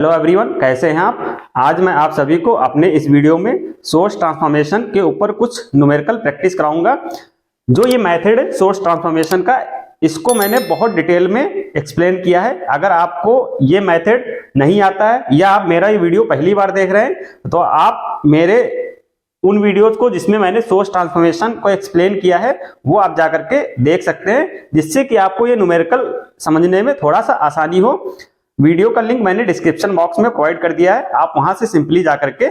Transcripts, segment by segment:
Hello everyone, कैसे हैं आप। आज मैं आप सभी को अपने इस वीडियो में सोर्स ट्रांसफॉर्मेशन के ऊपर कुछ न्यूमेरिकल प्रैक्टिस कराऊंगा। जो ये मेथड है सोर्स ट्रांसफॉर्मेशन का, इसको मैंने बहुत डिटेल में एक्सप्लेन किया है। अगर आपको ये मेथड नहीं आता है या आप मेरा ये वीडियो पहली बार देख रहे हैं तो आप मेरे उन वीडियोज को जिसमें मैंने सोर्स ट्रांसफॉर्मेशन को एक्सप्लेन किया है वो आप जाकर के देख सकते हैं, जिससे कि आपको ये न्यूमेरिकल समझने में थोड़ा सा आसानी हो। वीडियो का लिंक मैंने डिस्क्रिप्शन बॉक्स में प्रोवाइड कर दिया है, आप वहां से सिंपली जाकर के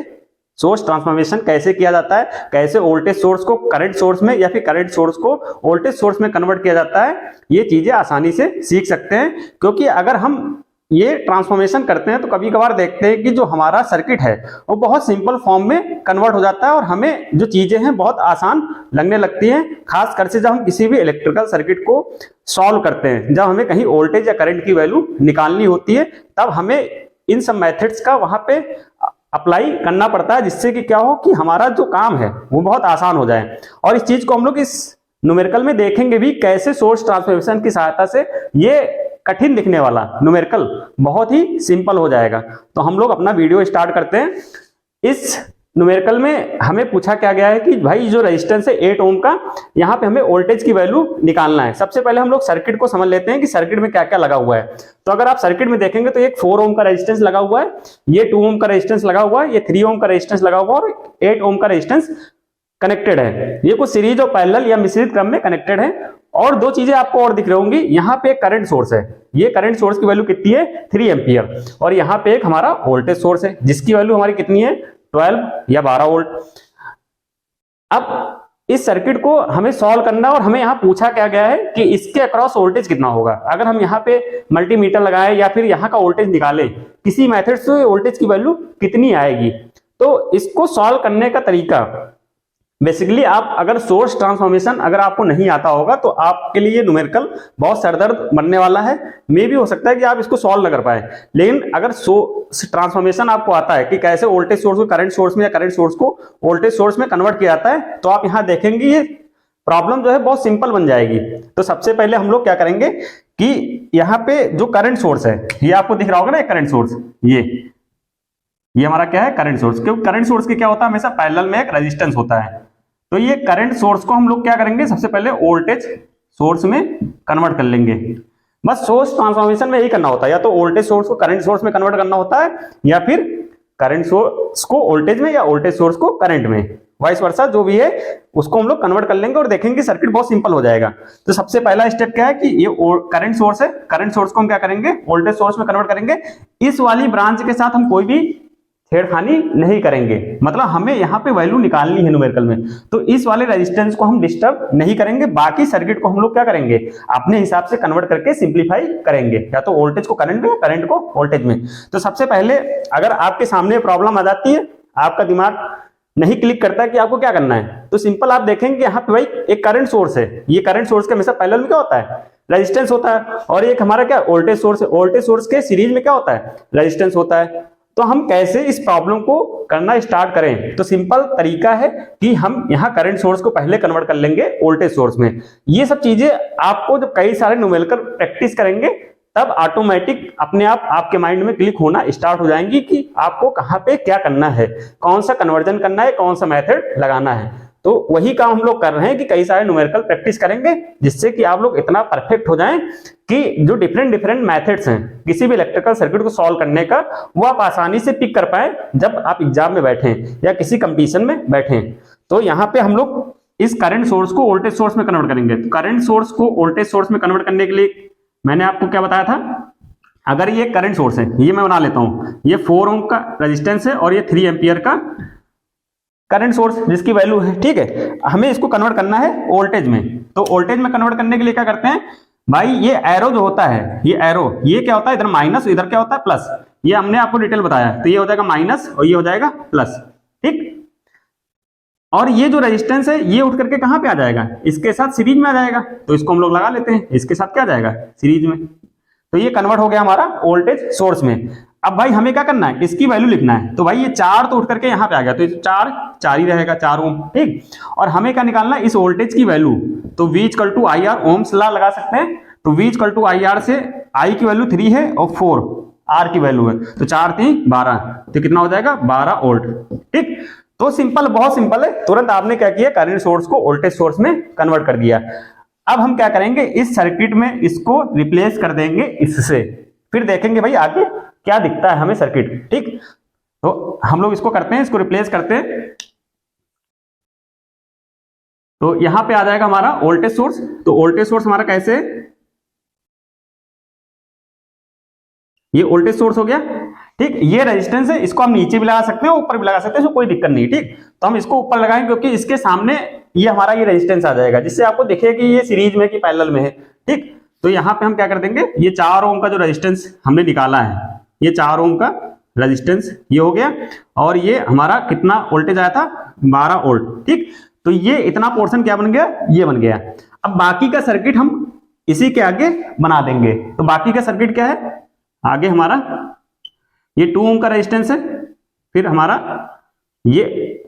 सोर्स ट्रांसफॉर्मेशन कैसे किया जाता है, कैसे वोल्टेज सोर्स को करंट सोर्स में या फिर करंट सोर्स को वोल्टेज सोर्स में कन्वर्ट किया जाता है, ये चीजें आसानी से सीख सकते हैं। क्योंकि अगर हम ये ट्रांसफॉर्मेशन करते हैं तो कभी कभार देखते हैं कि जो हमारा सर्किट है वो बहुत सिंपल फॉर्म में कन्वर्ट हो जाता है और हमें जो चीजें हैं बहुत आसान लगने लगती हैं। खास कर से जब हम किसी भी इलेक्ट्रिकल सर्किट को सॉल्व करते हैं, जब हमें कहीं वोल्टेज या करंट की वैल्यू निकालनी होती है, तब हमें इन सब मेथड्स का वहां पे अप्लाई करना पड़ता है, जिससे कि क्या हो कि हमारा जो काम है वो बहुत आसान हो जाए। और इस चीज को हम लोग इस न्यूमेरिकल में देखेंगे भी, कैसे सोर्स ट्रांसफॉर्मेशन की सहायता से ये कठिन दिखने वाला न्यूमेरिकल बहुत ही सिंपल हो जाएगा। तो हम लोग अपना वीडियो स्टार्ट करते हैं। इस न्यूमेरिकल में हमें पूछा क्या गया है कि भाई जो रेजिस्टेंस है 8 ओम का, यहाँ पे हमें वोल्टेज की वैल्यू निकालना है। सबसे पहले हम लोग सर्किट को समझ लेते हैं कि सर्किट में क्या क्या लगा हुआ है। तो अगर आप सर्किट में देखेंगे तो एक 4 ओम का रेजिस्टेंस लगा हुआ है, ये 2 ओम का रेजिस्टेंस लगा हुआ है, ये 3 ओम का रेजिस्टेंस लगा हुआ है और 8 ओम का रेजिस्टेंस कनेक्टेड है। ये कुछ सीरीज और पैरेलल या मिश्रित क्रम में कनेक्टेड है। और दो चीजें आपको और दिख रही होंगी, यहाँ पे एक करंट सोर्स है, ये करंट सोर्स की वैल्यू कितनी है 3 एम्पियर, और यहाँ पे एक हमारा वोल्टेज सोर्स है जिसकी वैल्यू हमारी कितनी है 12 या 12 वोल्ट। अब इस सर्किट को हमें सॉल्व करना और हमें यहाँ पूछा क्या गया है कि इसके अक्रॉस वोल्टेज कितना होगा। अगर हम यहाँ पे मल्टीमीटर लगाएं या फिर यहाँ का वोल्टेज निकालें, किसी मेथड से वोल्टेज की वैल्यू कितनी आएगी। तो इसको सॉल्व करने का तरीका बेसिकली, आप अगर सोर्स ट्रांसफॉर्मेशन अगर आपको नहीं आता होगा तो आपके लिए न्यूमेरिकल बहुत सरदर्द बनने वाला है। मे भी हो सकता है कि आप इसको सॉल्व न कर पाए, लेकिन अगर सोर्स ट्रांसफॉर्मेशन आपको आता है कि कैसे वोल्टेज सोर्स को करंट सोर्स में या करंट सोर्स को वोल्टेज सोर्स में कन्वर्ट किया जाता है, तो आप यहाँ देखेंगे ये प्रॉब्लम जो है बहुत सिंपल बन जाएगी। तो सबसे पहले हम लोग क्या करेंगे कि यहाँ पे जो करंट सोर्स है, ये आपको दिख रहा होगा ना, करंट सोर्स, ये हमारा क्या है करंट सोर्स। क्योंकि करंट सोर्स के क्या होता है, हमेशा पैरेलल में एक रेजिस्टेंस होता है। तो ये करंट सोर्स को हम लोग क्या करेंगे, सबसे पहले वोल्टेज सोर्स में कन्वर्ट कर लेंगे। बस सोर्स ट्रांसफॉर्मेशन में यही करना होता है, या तो वोल्टेज सोर्स को करंट सोर्स में कन्वर्ट करना होता है या फिर करंट सोर्स को वोल्टेज में या वोल्टेज सोर्स को करंट में, वाइस वर्सा जो भी है उसको हम लोग कन्वर्ट कर लेंगे और देखेंगे सर्किट बहुत सिंपल हो जाएगा। तो सबसे पहला स्टेप क्या है कि ये करंट सोर्स है, करंट सोर्स को हम क्या करेंगे वोल्टेज सोर्स में कन्वर्ट करेंगे। इस वाली ब्रांच के साथ हम कोई भी छेड़खानी नहीं करेंगे, मतलब हमें यहाँ पे वैल्यू निकालनी है न्यूमेरिकल में, तो इस वाले रेजिस्टेंस को हम डिस्टर्ब नहीं करेंगे। बाकी सर्किट को हम लोग क्या करेंगे अपने हिसाब से कन्वर्ट करके सिंप्लीफाई करेंगे, या तो वोल्टेज को करंट में, करंट को वोल्टेज में। तो सबसे पहले अगर आपके सामने प्रॉब्लम आ जाती है, आपका दिमाग नहीं क्लिक करता है कि आपको क्या करना है, तो सिंपल आप देखेंगे यहाँ पे भाई एक करंट सोर्स है, ये करंट सोर्स के हमेशा पैरेलल में क्या होता है रेजिस्टेंस होता है, और एक हमारा क्या वोल्टेज सोर्स है, वोल्टेज सोर्स के सीरीज में क्या होता है रेजिस्टेंस होता है। तो हम कैसे इस प्रॉब्लम को करना स्टार्ट करें, तो सिंपल तरीका है कि हम यहाँ करंट सोर्स को पहले कन्वर्ट कर लेंगे वोल्टेज सोर्स में। ये सब चीजें आपको जब कई सारे न्यूमेरिकल प्रैक्टिस करेंगे तब ऑटोमेटिक अपने आप आपके माइंड में क्लिक होना स्टार्ट हो जाएंगी कि आपको कहाँ पे क्या करना है, कौन सा कन्वर्जन करना है, कौन सा मेथड लगाना है। तो वही काम हम लोग कर रहे हैं कि कई सारे न्यूमेरिकल प्रैक्टिस करेंगे, जिससे कि आप लोग इतना परफेक्ट हो जाएं कि जो डिफरेंट मेथड्स हैं किसी भी इलेक्ट्रिकल सर्किट को सॉल्व करने का, वो आप आसानी से पिक कर पाए जब आप एग्जाम में बैठें या किसी कंपटीशन में बैठें। तो यहाँ पे हम लोग इस करंट सोर्स को वोल्टेज सोर्स में कन्वर्ट करेंगे। तो करंट सोर्स को वोल्टेज सोर्स में कन्वर्ट करने के लिए मैंने आपको क्या बताया था, अगर ये करंट सोर्स है, ये मैं बना लेता हूं, ये 4 ओम का रेजिस्टेंस है और ये 3 एम्पियर का करंट सोर्स जिसकी वैल्यू है, ठीक है। हमें इसको कन्वर्ट करना है वोल्टेज में। तो वोल्टेज में कन्वर्ट करने के लिए क्या करते हैं भाई, ये एरो जो होता है, ये एरो, ये क्या होता है इधर माइनस, इधर क्या होता है प्लस, ये हमने आपको डिटेल बताया। तो ये हो जाएगा माइनस और ये हो जाएगा प्लस, ठीक। और ये जो रेजिस्टेंस है ये उठ करके कहां पे आ जाएगा, इसके साथ सीरीज में आ जाएगा। तो इसको हम लोग लगा लेते हैं, इसके साथ क्या आ जाएगा सीरीज में। तो ये कन्वर्ट हो गया हमारा वोल्टेज सोर्स में। अब भाई हमें क्या करना है, इसकी वैल्यू लिखना है। तो भाई ये 4 तो उठ करके यहाँ पे आ गया, तो 4 ही रहेगा, 4 ओम, ठीक। और हमें क्या निकालना है इस वोल्टेज की वैल्यू। तो V = IR, ओम्स लॉ लगा सकते हैं। तो V = IR से I की वैल्यू 3 है और 4, आर की वैल्यू है, तो 4 3 12, तो कितना हो जाएगा 12 वोल्ट। ठीक, तो सिंपल, बहुत सिंपल है, तुरंत आपने क्या किया, करंट सोर्स को वोल्टेज सोर्स में कन्वर्ट कर दिया। अब हम क्या करेंगे, इस सर्किट में इसको रिप्लेस कर देंगे इससे, फिर देखेंगे भाई आगे क्या दिखता है हमें सर्किट। ठीक, तो हम लोग इसको करते हैं, इसको रिप्लेस करते हैं। तो यहां पे आ जाएगा हमारा वोल्टेज सोर्स। तो वोल्टेज सोर्स हमारा कैसे है, ये वोल्टेज सोर्स हो गया। ठीक, ये रेजिस्टेंस है, इसको हम नीचे भी लगा सकते हैं, ऊपर भी लगा सकते हैं, इसको कोई दिक्कत नहीं। ठीक, तो हम इसको ऊपर लगाएंगे क्योंकि इसके सामने ये हमारा ये रेजिस्टेंस आ जाएगा, जिससे आपको दिखेगा कि ये सीरीज में कि पैरेलल में है। ठीक, तो यहां पे हम क्या कर देंगे, ये 4 ओम का जो रेजिस्टेंस हमने निकाला है, ये 4 ओम का रेजिस्टेंस ये हो गया, और ये हमारा कितना वोल्टेज आया था, 12 वोल्ट। ठीक, तो ये इतना पोर्शन क्या बन गया, ये बन गया। अब बाकी का सर्किट हम इसी के आगे बना देंगे। तो बाकी का सर्किट क्या है, आगे हमारा ये 2 ओम का रेजिस्टेंस है, फिर हमारा ये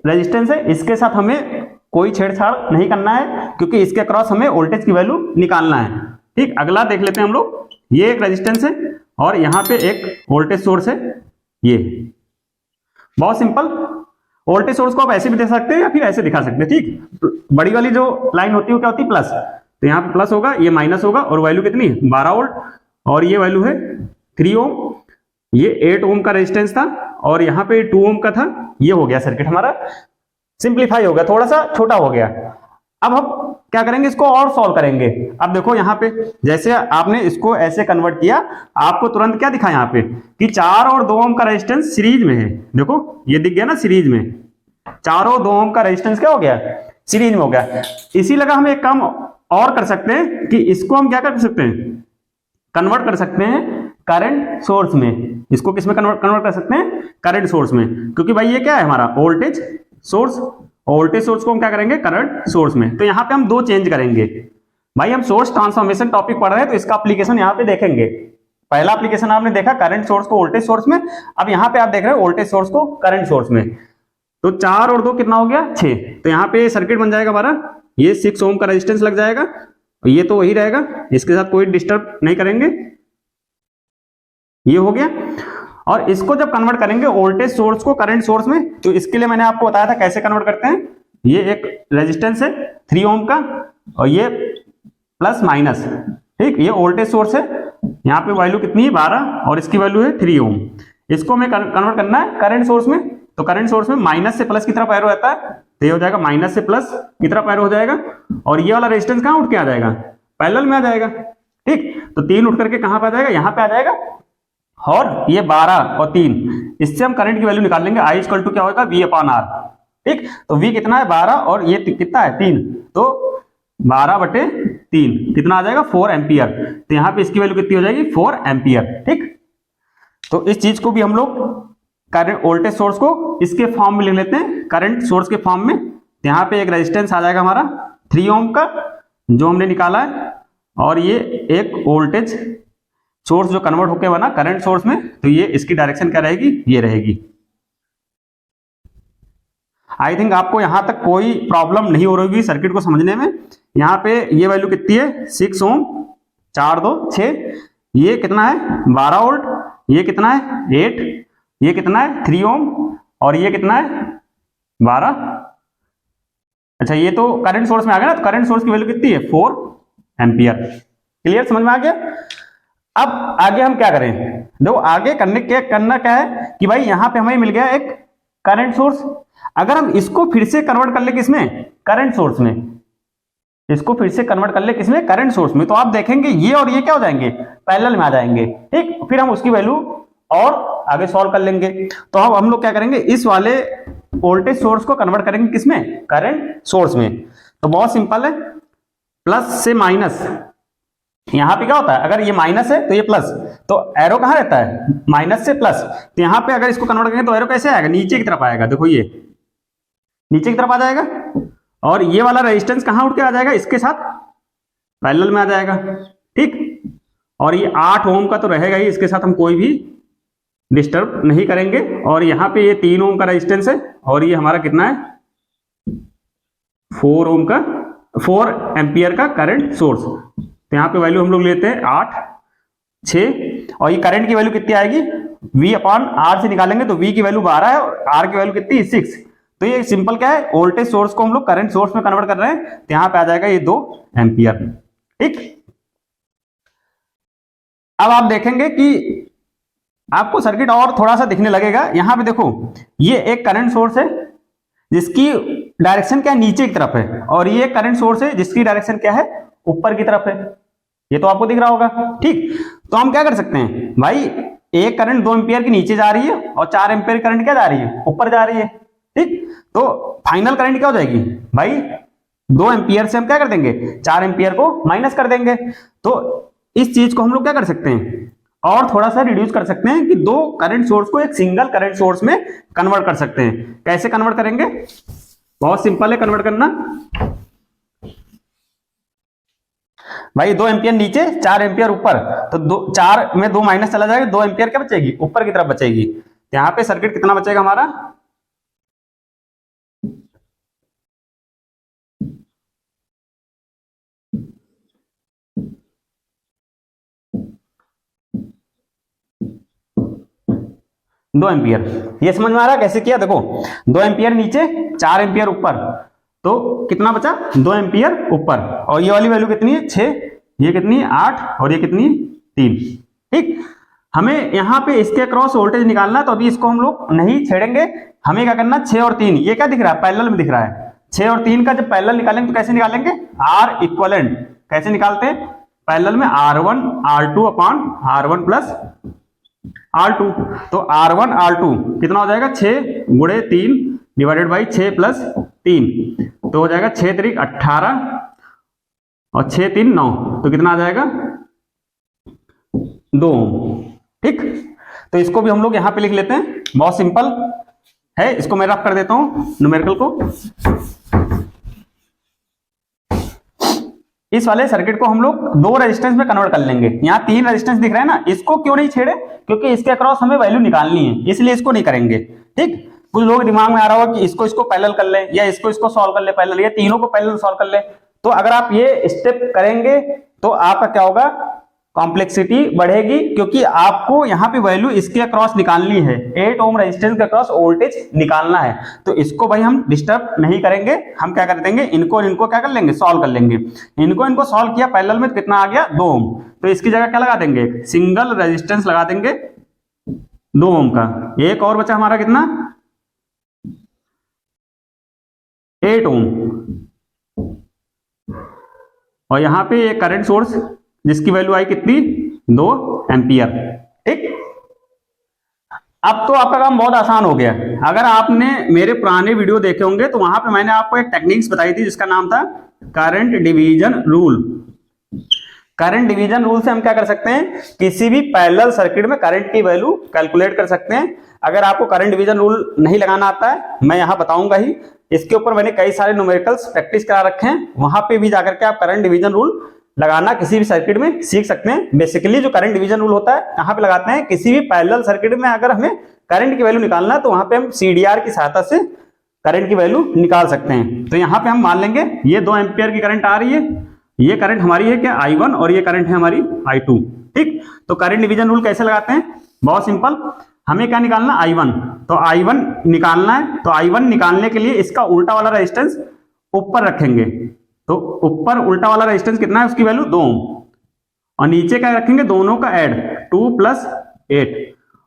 रेजिस्टेंस है, इसके साथ हमें कोई छेड़छाड़ नहीं करना है क्योंकि इसके क्रॉस हमें वोल्टेज की वैल्यू निकालना है। ठीक, अगला देख लेते हैं हम लोग, ये एक रेजिस्टेंस है और यहाँ पे एक वोल्टेज सोर्स है, ये बहुत सिंपल। वोल्टेज सोर्स को आप ऐसे भी दे सकते हैं या फिर ऐसे दिखा सकते हैं। ठीक, बड़ी वाली जो लाइन होती है वो क्या होती है, प्लस, तो यहाँ पे प्लस होगा, ये माइनस होगा, और वैल्यू कितनी, 12 वोल्ट, और ये वैल्यू है 3 ओम। ये 8 ओम का रेजिस्टेंस था और यहाँ पे 2 ओम का था। ये हो गया सर्किट हमारा, सिंप्लीफाई हो गया, थोड़ा सा छोटा हो गया। अब हम क्या करेंगे, इसको और सॉल्व करेंगे। अब देखो यहाँ पे जैसे आपने इसको ऐसे कन्वर्ट किया, आपको तुरंत क्या दिखा यहाँ पे कि 4 और 2 ओम का रेजिस्टेंस सीरीज में है। देखो ये दिख गया ना, सीरीज में 4 और 2 ओम का रेजिस्टेंस क्या हो गया, सीरीज में हो गया। इसी लगा हम एक काम और कर सकते हैं कि इसको हम क्या कर सकते हैं, कन्वर्ट कर सकते हैं करंट सोर्स में। इसको किस में कन्वर्ट कर सकते हैं, करंट सोर्स में, क्योंकि भाई ये क्या है हमारा वोल्टेज सोर्स, वोल्टेज सोर्स को हम क्या करेंगे, करंट सोर्स में। तो यहाँ पे हम 2 चेंज करेंगे। भाई हम सोर्स ट्रांसफॉर्मेशन टॉपिक पढ़ रहे हैं तो इसका एप्लीकेशन यहाँ पे देखेंगे। पहला एप्लीकेशन आपने देखा करंट सोर्स को वोल्टेज सोर्स में, अब यहाँ पे आप देख रहे हैं वोल्टेज सोर्स को करंट सोर्स में। तो 4 और 2 कितना हो गया, 6। तो यहाँ पे सर्किट बन जाएगा हमारा, ये 6 ओम का रेजिस्टेंस लग जाएगा, ये तो वही रहेगा, इसके साथ कोई डिस्टर्ब नहीं करेंगे, ये हो गया। और इसको जब कन्वर्ट करेंगे वोल्टेज सोर्स को करंट सोर्स में, तो इसके लिए मैंने आपको बताया था कैसे कन्वर्ट करते हैं। ये एक रेजिस्टेंस है 3 ओम का और ये प्लस माइनस। ठीक, ये वोल्टेज सोर्स है, यहाँ पे वैल्यू कितनी है 12 और इसकी वैल्यू है 3 ओम। इसको हमें कन्वर्ट करना है करंट सोर्स में। तो करंट सोर्स में माइनस से प्लस की तरफ एरो रहता है, तो ये हो जाएगा माइनस से प्लस की तरफ एरो हो जाएगा, और ये वाला रेजिस्टेंस कहाँ उठ के आ जाएगा, पैरेलल में आ जाएगा। ठीक, तो 3 उठ करके कहां पे आ जाएगा, यहाँ पे आ जाएगा, और ये 12 और 3, इससे हम करंट की वैल्यू निकाल लेंगे। I इक्वल टू क्या होगा, V अपॉन R। ठीक, तो V कितना है 12 और ये कितना है 3, तो 12/3 कितना आ जाएगा 4 एम्पियर। तो यहाँ पे इसकी वैल्यू कितनी हो जाएगी 4 एम्पियर। ठीक, तो इस चीज को भी हम लोग करंट वोल्टेज सोर्स को इसके फॉर्म में लिख लेते हैं, करंट सोर्स के फॉर्म में। तो यहाँ पे एक रेजिस्टेंस आ जाएगा हमारा 3 ओम का जो हमने निकाला है, और ये एक वोल्टेज सोर्स जो कन्वर्ट होकर बना करंट सोर्स में, तो ये इसकी डायरेक्शन क्या रहेगी, ये रहेगी। आई थिंक आपको यहां तक कोई प्रॉब्लम नहीं हो रही होगी सर्किट को समझने में। यहाँ पे ये वैल्यू कितनी है 6 ओम, 4 2 6, ये कितना है 12 वोल्ट, ये कितना है 8, ये कितना है 3 ओम, और ये कितना है 12। अच्छा, ये तो करंट सोर्स में आ गया ना, तो करंट सोर्स की वैल्यू कितनी है 4 एम्पियर। क्लियर, समझ में आ गया। अब आगे हम क्या करें, देखो आगे करना क्या है कि भाई यहां पे हमें मिल गया एक करंट सोर्स। अगर हम इसको फिर से कन्वर्ट कर ले किसमें, करंट सोर्स में, इसको फिर से कन्वर्ट कर ले किसमें, करंट सोर्स में, तो आप देखेंगे ये और ये क्या हो जाएंगे, पैरेलल में आ जाएंगे। ठीक, फिर हम उसकी वैल्यू और आगे सॉल्व कर लेंगे। तो अब हम लोग क्या करेंगे, इस वाले वोल्टेज सोर्स को कन्वर्ट करेंगे किसमें, करंट सोर्स में। तो बहुत सिंपल है, प्लस से माइनस, यहां पे क्या होता है, अगर ये माइनस है तो ये प्लस, तो एरो कहां रहता है, माइनस से प्लस। तो यहां पे अगर इसको कन्वर्ट करेंगे तो एरो कैसे आएगा, नीचे की तरफ आएगा। देखो ये नीचे की तरफ आ जाएगा, और ये वाला रेजिस्टेंस कहां उठ के आ जाएगा, इसके साथ पैरेलल में आ जाएगा। ठीक, और ये 8 ओम का तो रहेगा ही, इसके साथ हम कोई भी डिस्टर्ब नहीं करेंगे। और यहाँ पे ये 3 ओम का रेजिस्टेंस है, और ये हमारा कितना है 4 ओम का, 4 एम्पियर का करंट सोर्स। तो यहाँ पे वैल्यू हम लोग लेते हैं 8 6, और ये करंट की वैल्यू कितनी आएगी, V अपॉन R से निकालेंगे तो V की वैल्यू 12 है और R की वैल्यू कितनी 6। तो ये सिंपल क्या है, वोल्टेज सोर्स को हम लोग करंट सोर्स में कन्वर्ट कर रहे हैं, तो यहाँ पे आ जाएगा ये 2 एम्पियर। ठीक, अब आप देखेंगे कि आपको सर्किट और थोड़ा सा दिखने लगेगा। यहां पे देखो, ये एक करंट सोर्स है जिसकी डायरेक्शन क्या है, नीचे की तरफ है, और ये एक करंट सोर्स है जिसकी डायरेक्शन क्या है, ऊपर की तरफ है। ये तो आपको दिख रहा होगा। ठीक, तो हम क्या कर सकते हैं भाई, एक करंट 2 एम्पियर की नीचे जा रही है और 4 एम्पियर करंट क्या जा रही है, ऊपर जा रही है। ठीक, तो फाइनल करंट क्या हो जाएगी भाई, 2 एम्पियर से हम क्या कर देंगे, 4 एम्पियर को माइनस कर देंगे। तो इस चीज को हम लोग क्या कर सकते हैं, और थोड़ा सा रिड्यूस कर सकते हैं कि 2 करंट सोर्स को एक सिंगल करंट सोर्स में कन्वर्ट कर सकते हैं। कैसे कन्वर्ट करेंगे, बहुत सिंपल है कन्वर्ट करना भाई। 2 एम्पियर नीचे, 4 एम्पियर ऊपर, तो 4 में 2 माइनस चला जाएगा, 2 एम्पियर क्या बचेगी, ऊपर की तरफ बचेगी। तो यहां पे सर्किट कितना बचेगा हमारा, दो एम्पियर। ये समझ में आ रहा है कैसे किया, देखो 2 एम्पियर नीचे, 4 एम्पियर ऊपर, तो कितना बचा, 2 एम्पियर ऊपर, और ये वाली वैल्यू कितनी है 6, ये कितनी है 8, और ये कितनी 3। ठीक, हमें यहाँ पे इसके क्रॉस वोल्टेज निकालना है, तो अभी इसको हम लोग नहीं छेड़ेंगे। हमें क्या करना, 6 और 3, ये क्या दिख रहा है, पैरेलल में दिख रहा है। 6 और 3 का जब पैरेलल निकालेंगे तो कैसे निकालेंगे, आर इक्वलेंट कैसे निकालते हैं, पैरेलल में R1 R2 upon R1 plus R2। तो R1 R2 कितना हो जाएगा, 6 गुणे 3 डिवाइडेड बाई 6 प्लस 3, तो हो जाएगा 6 3 18 और 6 3 9, तो कितना आ जाएगा 2। ठीक, तो इसको भी हम लोग यहां पे लिख लेते हैं, बहुत सिंपल है। इसको मैं रफ कर देता हूं न्यूमेरिकल को। इस वाले सर्किट को हम लोग 2 रेजिस्टेंस में कन्वर्ट कर लेंगे। यहाँ 3 रेजिस्टेंस दिख रहे हैं ना, इसको क्यों नहीं छेड़े, क्योंकि इसके अक्रॉस हमें वैल्यू निकालनी है, इसलिए इसको नहीं करेंगे। ठीक, कुछ लोग दिमाग में आ रहा होगा कि इसको पैरेलल कर ले, या इसको सॉल्व कर ले पैरेलल, या तीनों को पैरेलल सॉल्व कर ले। तो अगर आप ये स्टेप करेंगे तो आपका क्या होगा, कॉम्प्लेक्सिटी बढ़ेगी, क्योंकि आपको यहाँ पे वैल्यू इसके अक्रॉस निकालनी है, 8 ओम रेजिस्टेंस के अक्रॉस वोल्टेज निकालना है। तो इसको भाई हम डिस्टर्ब नहीं करेंगे, हम क्या कर देंगे, इनको क्या कर लेंगे, सॉल्व कर लेंगे। इनको सॉल्व किया, पैरेलल में कितना आ गया 2 ओम, तो इसकी जगह क्या लगा देंगे, सिंगल रेजिस्टेंस लगा देंगे 2 ओम का। एक और बचा हमारा कितना, 8 ओम, और यहाँ पे एक करंट सोर्स जिसकी वैल्यू आई कितनी, 2 एम्पियर। ठीक, अब तो आपका काम बहुत आसान हो गया। अगर आपने मेरे पुराने वीडियो देखे होंगे तो वहां पे मैंने आपको एक टेक्निक्स बताई थी जिसका नाम था current division rule. Current division rule से हम क्या कर सकते हैं, किसी भी पैरेलल सर्किट में करंट की वैल्यू कैलकुलेट कर सकते हैं। अगर आपको करंट डिवीजन रूल नहीं लगाना आता है, मैं यहां बताऊंगा ही, इसके ऊपर मैंने कई सारे न्यूमेरिकल्स प्रैक्टिस करा रखे हैं, वहां पे भी जाकर के आप करंट डिवीजन रूल लगाना किसी भी सर्किट में सीख सकते हैं। बेसिकली जो करंट डिवीजन रूल होता है कहां पे लगाते हैं, किसी भी पैरेलल सर्किट में अगर हमें करंट की वैल्यू निकालना है तो वहां पे हम CDR की सहायता से करंट की वैल्यू निकाल सकते हैं। तो यहां पे हम मान लेंगे ये 2 एम्पियर की करंट आ रही है, ये करंट हमारी है क्या I1, और ये करंट है हमारी I2। ठीक, तो करंट डिवीजन रूल कैसे लगाते हैं, बहुत सिंपल, हमें क्या निकालना, I1, तो I1 निकालना है। तो I1 निकालने के लिए इसका उल्टा वाला रेजिस्टेंस ऊपर रखेंगे, तो ऊपर उल्टा वाला रेजिस्टेंस कितना है, उसकी वैल्यू 2 ओम, और नीचे क्या रखेंगे, दोनों का ऐड 2 + 8,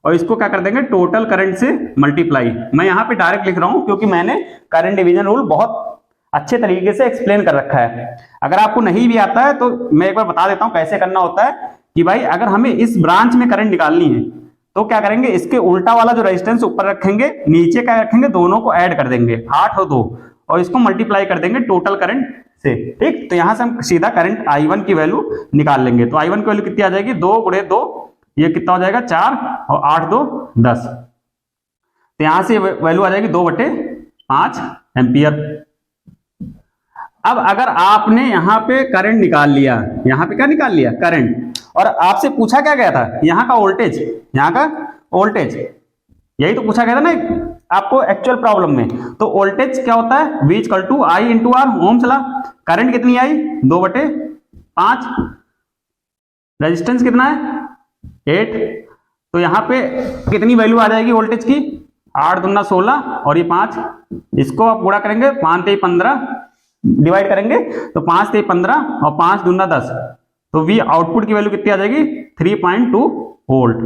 और इसको क्या कर देंगे, टोटल करंट से मल्टीप्लाई। मैं यहाँ पे डायरेक्ट लिख रहा हूं क्योंकि मैंने करंट डिवीजन रूल बहुत अच्छे तरीके से एक्सप्लेन कर रखा है। अगर आपको नहीं भी आता है तो मैं एक बार बता देता हूं कैसे करना होता है, कि भाई अगर हमें इस ब्रांच में करंट निकालनी है तो क्या करेंगे, इसके उल्टा वाला जो रेजिस्टेंस ऊपर रखेंगे, नीचे क्या रखेंगे, दोनों को ऐड कर देंगे 8 और 2, और इसको मल्टीप्लाई कर देंगे टोटल करंट से। ठीक, तो यहां से हम सीधा करंट I1 की वैल्यू निकाल लेंगे। तो I1 की वैल्यू कितनी आ जाएगी, 2 × 2, ये कितना हो जाएगा 4, और 8 2 10, तो यहां से वैल्यू आ जाएगी 2/5 एम्पियर। अब अगर आपने यहां पे करंट निकाल लिया, यहां पे क्या निकाल लिया, करंट, और आपसे पूछा क्या गया था, यहां का वोल्टेज, यहां का वोल्टेज, यही तो पूछा गया था ना आपको एक्चुअल प्रॉब्लम में। तो वोल्टेज क्या होता है, V = I × R, ओम चला। करंट कितनी आई, 2/5, रेजिस्टेंस कितना है 8, तो यहाँ पे कितनी वैल्यू आ जाएगी वोल्टेज की, 8 दूना 16 और ये 5, इसको आप गुणा करेंगे 5 3 15 डिवाइड करेंगे तो 5 3 15 और 5 दूना 10, तो वी आउटपुट की वैल्यू कितनी आ जाएगी 3.2 वोल्ट।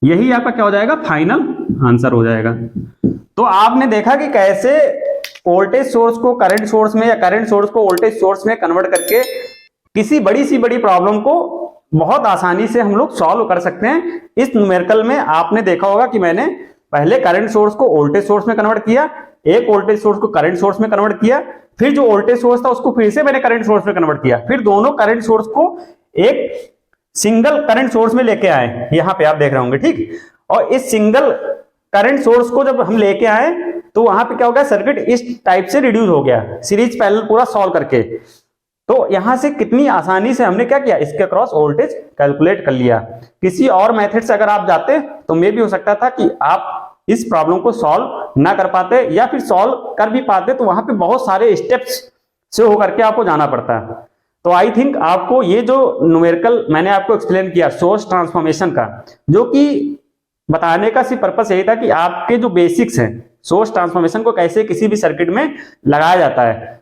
यही आपका क्या हो जाएगा, फाइनल आंसर हो जाएगा। तो आपने देखा कि कैसे वोल्टेज सोर्स को करंट सोर्स में या करंट सोर्स को वोल्टेज सोर्स में कन्वर्ट करके किसी बड़ी सी बड़ी प्रॉब्लम को बहुत आसानी से हम लोग सॉल्व कर सकते हैं। इस न्यूमेरिकल में आपने देखा होगा कि मैंने पहले करंट सोर्स को वोल्टेज सोर्स में कन्वर्ट किया, एक वोल्टेज सोर्स को करंट सोर्स में कन्वर्ट किया, फिर जो वोल्टेज सोर्स था उसको फिर से मैंने करंट सोर्स में कन्वर्ट किया, फिर दोनों करंट सोर्स को एक सिंगल करंट सोर्स में लेके आए, यहां पे आप देख रहे होंगे, ठीक। और इस सिंगल करंट सोर्स को जब हम लेके आए तो वहां पे क्या हो गया, सर्किट इस टाइप से रिड्यूस हो गया, सीरीज पैरेलल पूरा सॉल्व करके। तो यहां से कितनी आसानी से हमने क्या किया, इसके अक्रॉस वोल्टेज कैलकुलेट कर लिया। किसी और मेथड से अगर आप जाते तो मे भी हो सकता था कि आप इस प्रॉब्लम को सॉल्व ना कर पाते, या फिर सॉल्व कर भी पाते तो वहां पे बहुत सारे स्टेप्स से होकर के आपको जाना पड़ता है। तो आई थिंक आपको ये जो न्यूमेरिकल मैंने आपको एक्सप्लेन किया सोर्स ट्रांसफॉर्मेशन का, जो कि बताने का सिर्फ पर्पस यही था कि आपके जो बेसिक्स हैं सोर्स ट्रांसफॉर्मेशन को कैसे किसी भी सर्किट में लगाया जाता है।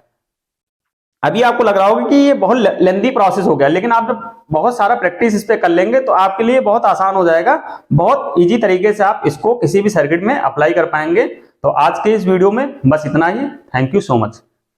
अभी आपको लग रहा होगा कि ये बहुत लेंदी प्रोसेस हो गया, लेकिन आप जब बहुत सारा प्रैक्टिस इस पे कर लेंगे तो आपके लिए बहुत आसान हो जाएगा, बहुत इजी तरीके से आप इसको किसी भी सर्किट में अप्लाई कर पाएंगे। तो आज के इस वीडियो में बस इतना ही। Thank you so much.